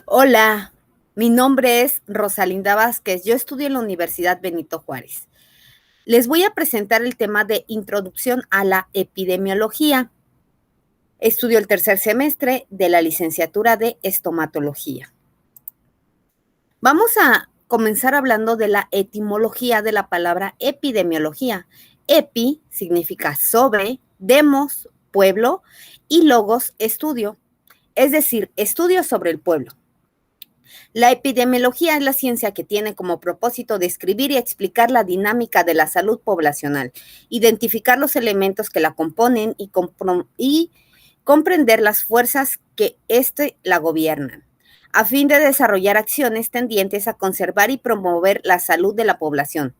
Hola, mi nombre es Rosalinda Vázquez. Yo estudio en la Universidad Benito Juárez. Les voy a presentar el tema de Introducción a la Epidemiología. Estudio el tercer semestre de la licenciatura de Estomatología. Vamos a comenzar hablando de la etimología de la palabra epidemiología. Epi significa sobre, demos, pueblo, y logos, estudio, es decir, estudio sobre el pueblo. La epidemiología es la ciencia que tiene como propósito describir y explicar la dinámica de la salud poblacional, identificar los elementos que la componen y comprender las fuerzas que la gobiernan, a fin de desarrollar acciones tendientes a conservar y promover la salud de la población.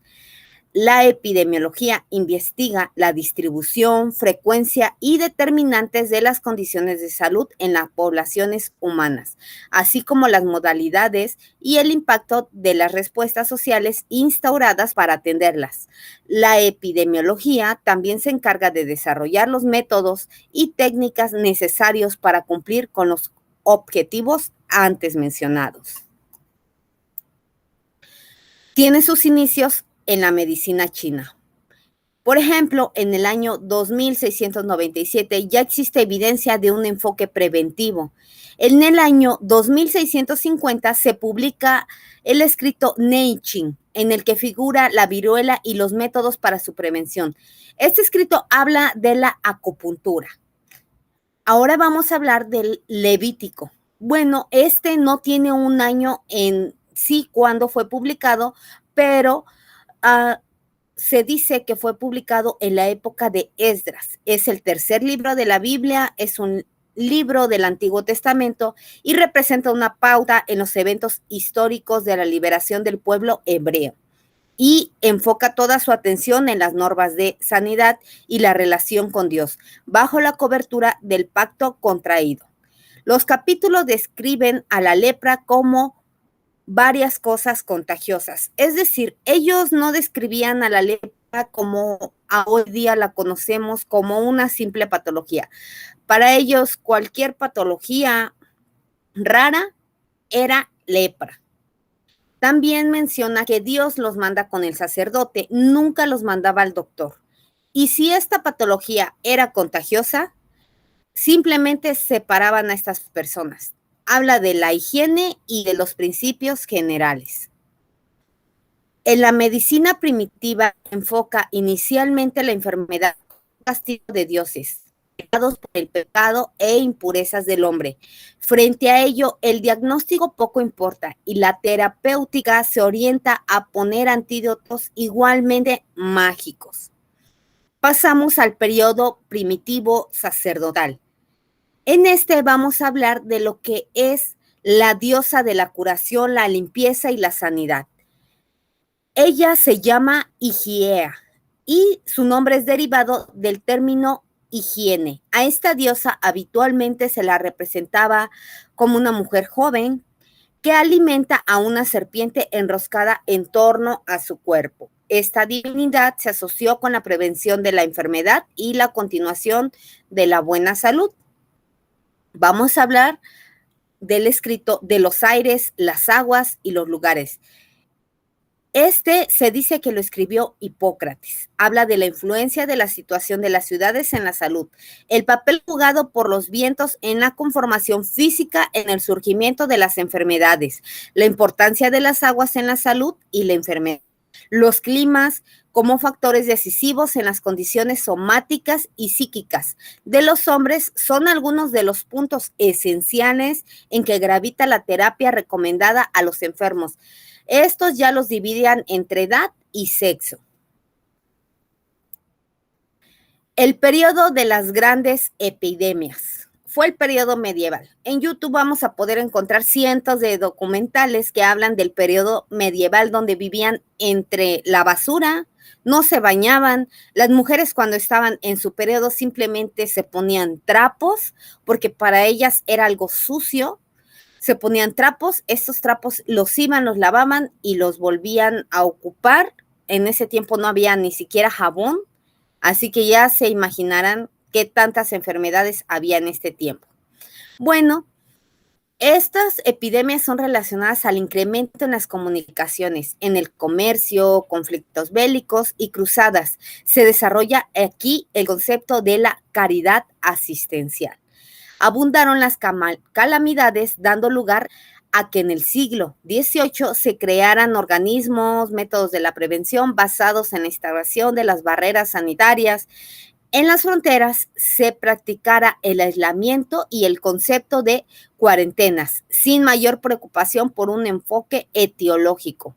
La epidemiología investiga la distribución, frecuencia y determinantes de las condiciones de salud en las poblaciones humanas, así como las modalidades y el impacto de las respuestas sociales instauradas para atenderlas. La epidemiología también se encarga de desarrollar los métodos y técnicas necesarios para cumplir con los objetivos antes mencionados. Tiene sus inicios en la medicina china. Por ejemplo, en el año 2697 ya existe evidencia de un enfoque preventivo. En el año 2650 se publica el escrito Neichin, en el que figura la viruela y los métodos para su prevención. Este escrito habla de la acupuntura. Ahora vamos a hablar del Levítico. Bueno, este no tiene un año en sí cuando fue publicado, pero se dice que fue publicado en la época de Esdras. Es el tercer libro de la Biblia, es un libro del Antiguo Testamento y representa una pauta en los eventos históricos de la liberación del pueblo hebreo. Y enfoca toda su atención en las normas de sanidad y la relación con Dios, bajo la cobertura del pacto contraído. Los capítulos describen a la lepra como varias cosas contagiosas. Es decir, ellos no describían a la lepra como hoy día la conocemos como una simple patología. Para ellos, cualquier patología rara era lepra. También menciona que Dios los manda con el sacerdote, nunca los mandaba al doctor. Y si esta patología era contagiosa, simplemente separaban a estas personas. Habla de la higiene y de los principios generales. En la medicina primitiva enfoca inicialmente la enfermedad como un castigo de dioses, pecados por el pecado e impurezas del hombre. Frente a ello, el diagnóstico poco importa y la terapéutica se orienta a poner antídotos igualmente mágicos. Pasamos al periodo primitivo sacerdotal. En este vamos a hablar de lo que es la diosa de la curación, la limpieza y la sanidad. Ella se llama Higiea y su nombre es derivado del término higiene. A esta diosa habitualmente se la representaba como una mujer joven que alimenta a una serpiente enroscada en torno a su cuerpo. Esta divinidad se asoció con la prevención de la enfermedad y la continuación de la buena salud. Vamos a hablar del escrito de los aires, las aguas y los lugares. Este se dice que lo escribió Hipócrates. Habla de la influencia de la situación de las ciudades en la salud, el papel jugado por los vientos en la conformación física en el surgimiento de las enfermedades, la importancia de las aguas en la salud y la enfermedad, los climas como factores decisivos en las condiciones somáticas y psíquicas de los hombres son algunos de los puntos esenciales en que gravita la terapia recomendada a los enfermos. Estos ya los dividían entre edad y sexo. El periodo de las grandes epidemias fue el periodo medieval. En YouTube vamos a poder encontrar cientos de documentales que hablan del periodo medieval donde vivían entre la basura, no se bañaban. Las mujeres cuando estaban en su periodo simplemente se ponían trapos porque para ellas era algo sucio. Se ponían trapos, estos trapos los iban, los lavaban y los volvían a ocupar. En ese tiempo no había ni siquiera jabón, así que ya se imaginarán qué tantas enfermedades había en este tiempo. Bueno, Estas epidemias son relacionadas al incremento en las comunicaciones, en el comercio, conflictos bélicos y cruzadas. Se desarrolla aquí el concepto de la caridad asistencial. Abundaron las calamidades, dando lugar a que en el siglo XVIII se crearan organismos, métodos de la prevención basados en la instalación de las barreras sanitarias. En las fronteras se practicara el aislamiento y el concepto de cuarentenas, sin mayor preocupación por un enfoque etiológico.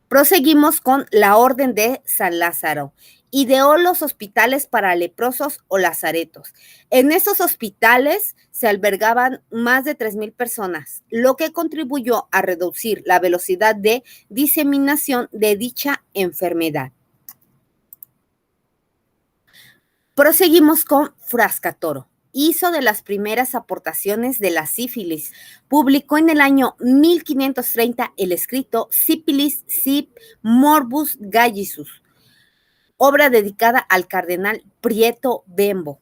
Proseguimos con la Orden de San Lázaro. Ideó los hospitales para leprosos o lazaretos. En estos hospitales se albergaban más de 3,000 personas, lo que contribuyó a reducir la velocidad de diseminación de dicha enfermedad. Proseguimos con Frascatoro. Hizo de las primeras aportaciones de la sífilis. Publicó en el año 1530 el escrito Syphilis Sib Morbus Gallicus, obra dedicada al cardenal Prieto Bembo,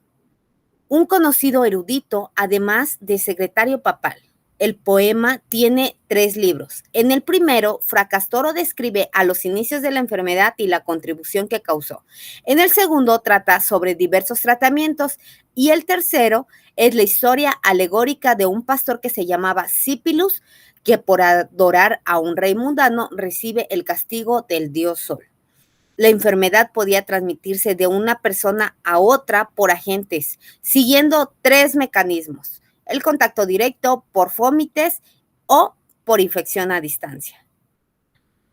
un conocido erudito, además de secretario papal. El poema tiene 3 libros. En el primero, Fracastoro describe a los inicios de la enfermedad y la contribución que causó. En el segundo, trata sobre diversos tratamientos. Y el tercero es la historia alegórica de un pastor que se llamaba Cipilus, que por adorar a un rey mundano recibe el castigo del dios Sol. La enfermedad podía transmitirse de una persona a otra por agentes, siguiendo 3 mecanismos: el contacto directo, por vómites o por infección a distancia.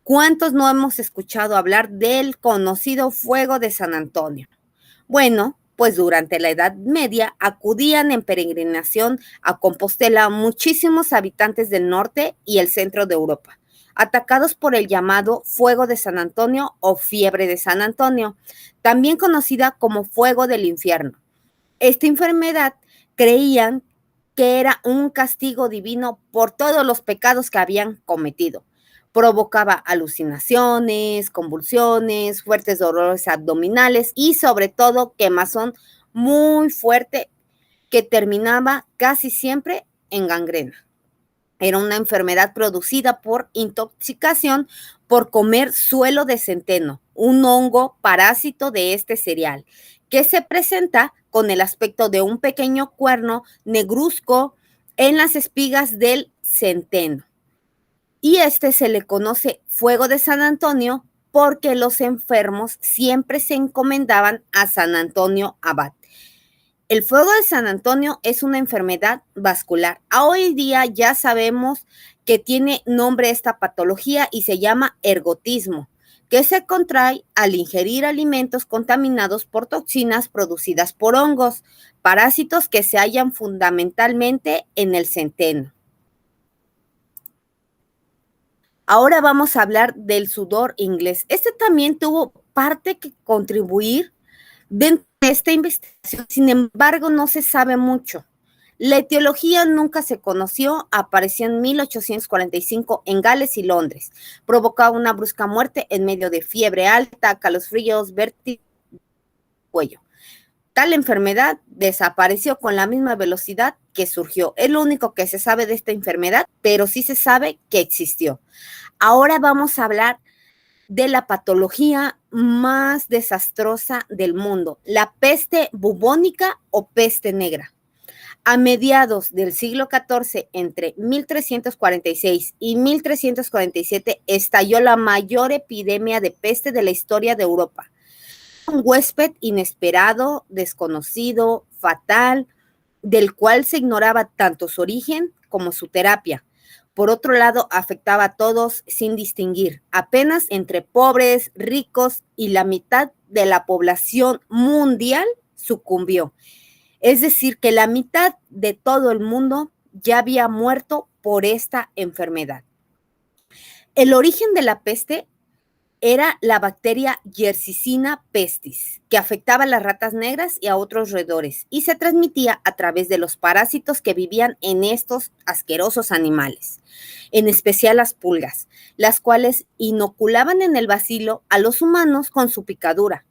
¿Cuántos no hemos escuchado hablar del conocido fuego de San Antonio? Bueno, pues durante la Edad Media acudían en peregrinación a Compostela muchísimos habitantes del norte y el centro de Europa, atacados por el llamado fuego de San Antonio o fiebre de San Antonio, también conocida como fuego del infierno. Esta enfermedad creían que era un castigo divino por todos los pecados que habían cometido. Provocaba alucinaciones, convulsiones, fuertes dolores abdominales y sobre todo quemazón muy fuerte que terminaba casi siempre en gangrena. Era una enfermedad producida por intoxicación por comer suelo de centeno, un hongo parásito de este cereal, que se presenta con el aspecto de un pequeño cuerno negruzco en las espigas del centeno. Y se le conoce fuego de San Antonio porque los enfermos siempre se encomendaban a San Antonio Abad. El fuego de San Antonio es una enfermedad vascular. Hoy día ya sabemos que tiene nombre esta patología y se llama ergotismo, que se contrae al ingerir alimentos contaminados por toxinas producidas por hongos, parásitos que se hallan fundamentalmente en el centeno. Ahora vamos a hablar del sudor inglés. Este también tuvo parte que contribuir dentro de esta investigación, sin embargo, no se sabe mucho. La etiología nunca se conoció, apareció en 1845 en Gales y Londres. Provocaba una brusca muerte en medio de fiebre alta, calofríos, vértigo, cuello. Tal enfermedad desapareció con la misma velocidad que surgió. Es lo único que se sabe de esta enfermedad, pero sí se sabe que existió. Ahora vamos a hablar de la patología más desastrosa del mundo, la peste bubónica o peste negra. A mediados del siglo XIV, entre 1346 y 1347, estalló la mayor epidemia de peste de la historia de Europa. Un huésped inesperado, desconocido, fatal, del cual se ignoraba tanto su origen como su terapia. Por otro lado, afectaba a todos sin distinguir, apenas entre pobres, ricos, y la mitad de la población mundial sucumbió. Es decir, que la mitad de todo el mundo ya había muerto por esta enfermedad. El origen de la peste era la bacteria Yersinia pestis, que afectaba a las ratas negras y a otros roedores, y se transmitía a través de los parásitos que vivían en estos asquerosos animales, en especial las pulgas, las cuales inoculaban en el bacilo a los humanos con su picadura.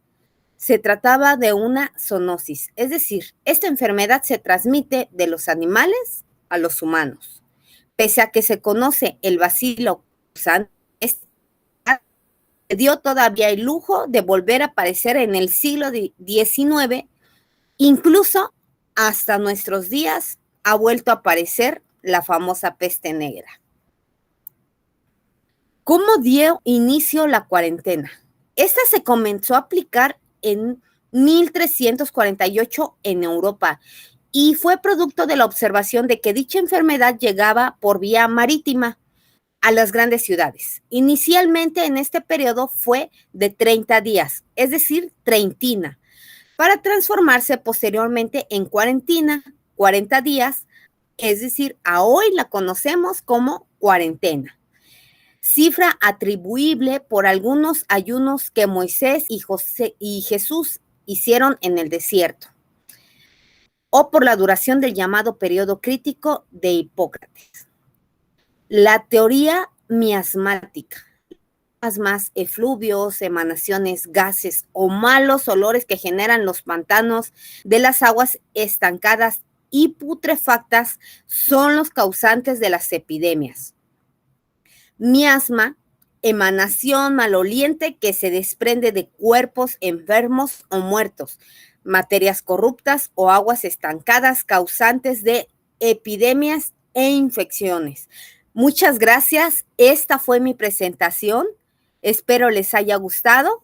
Se trataba de una zoonosis, es decir, esta enfermedad se transmite de los animales a los humanos. Pese a que se conoce el bacilo causante, dio todavía el lujo de volver a aparecer en el siglo XIX, incluso hasta nuestros días ha vuelto a aparecer la famosa peste negra. ¿Cómo dio inicio la cuarentena? Esta se comenzó a aplicar en 1348 en Europa y fue producto de la observación de que dicha enfermedad llegaba por vía marítima a las grandes ciudades. Inicialmente en este periodo fue de 30 días, es decir, treintina, para transformarse posteriormente en cuarentina, 40 días, es decir, a hoy la conocemos como cuarentena. Cifra atribuible por algunos ayunos que Moisés y Jesús hicieron en el desierto, o por la duración del llamado periodo crítico de Hipócrates. La teoría miasmática, más efluvios, emanaciones, gases o malos olores que generan los pantanos de las aguas estancadas y putrefactas son los causantes de las epidemias. Miasma, emanación maloliente que se desprende de cuerpos enfermos o muertos, materias corruptas o aguas estancadas causantes de epidemias e infecciones. Muchas gracias. Esta fue mi presentación. Espero les haya gustado